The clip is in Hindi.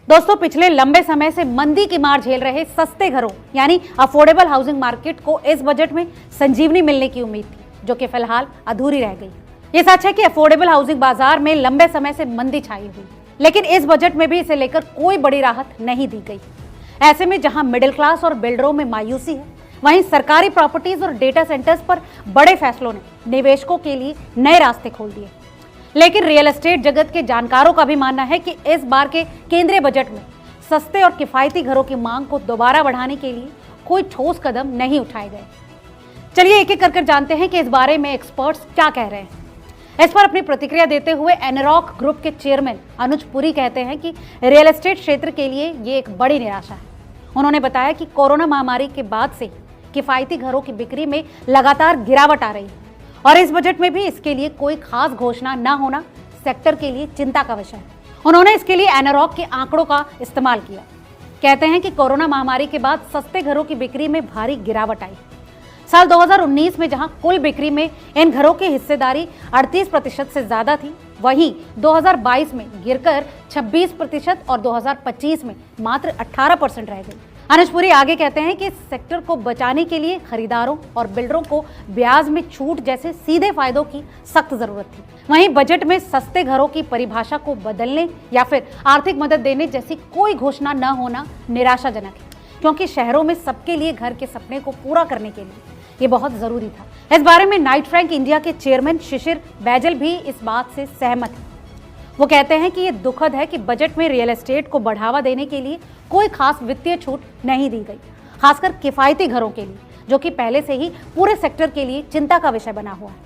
दोस्तों, पिछले लंबे समय से मंदी की मार झेल रहे सस्ते घरों यानी अफोर्डेबल हाउसिंग मार्केट को इस बजट में संजीवनी मिलने की उम्मीद थी, जो कि फिलहाल अधूरी रह गई। ये सच है कि अफोर्डेबल हाउसिंग बाजार में लंबे समय से मंदी छाई हुई, लेकिन इस बजट में भी इसे लेकर कोई बड़ी राहत नहीं दी गई। ऐसे में जहां मिडिल क्लास और बिल्डरों में मायूसी है, वहीं सरकारी प्रॉपर्टीज और डेटा सेंटर्स पर बड़े फैसलों ने निवेशकों के लिए नए रास्ते खोल दिए। लेकिन रियल एस्टेट जगत के जानकारों का भी मानना है कि इस बार के केंद्रीय बजट में सस्ते और किफायती घरों की मांग को दोबारा बढ़ाने के लिए कोई ठोस कदम नहीं उठाए गए। चलिए एक एक कर जानते हैं कि इस बारे में एक्सपर्ट्स क्या कह रहे हैं। इस पर अपनी प्रतिक्रिया देते हुए एनरॉक ग्रुप के चेयरमैन अनुज पुरी कहते हैं कि रियल एस्टेट क्षेत्र के लिए ये एक बड़ी निराशा है। उन्होंने बताया कि कोरोना महामारी के बाद से किफायती घरों की बिक्री में लगातार गिरावट आ रही है और इस बजट में भी इसके लिए कोई खास घोषणा न होना सेक्टर के लिए चिंता का विषय है। उन्होंने इसके लिए एनरॉक के आंकड़ों का इस्तेमाल किया। कहते हैं कि कोरोना महामारी के बाद सस्ते घरों की बिक्री में भारी गिरावट आई। साल 2019 में जहां कुल बिक्री में इन घरों की हिस्सेदारी 38% से ज्यादा थी, वहीं 2022 में गिरकर 26% और 2025 में मात्र 18% रह गई। अनुज पुरी आगे कहते हैं कि इस सेक्टर को बचाने के लिए खरीदारों और बिल्डरों को ब्याज में छूट जैसे सीधे फायदों की सख्त जरूरत थी। वहीं बजट में सस्ते घरों की परिभाषा को बदलने या फिर आर्थिक मदद देने जैसी कोई घोषणा न होना निराशाजनक है, क्योंकि शहरों में सबके लिए घर के सपने को पूरा करने के लिए ये बहुत जरूरी था। इस बारे में नाइट फ्रैंक इंडिया के चेयरमैन शिशिर बैजल भी इस बात से सहमत है। वो कहते हैं कि ये दुखद है कि बजट में रियल एस्टेट को बढ़ावा देने के लिए कोई खास वित्तीय छूट नहीं दी गई, खासकर किफायती घरों के लिए, जो कि पहले से ही पूरे सेक्टर के लिए चिंता का विषय बना हुआ है।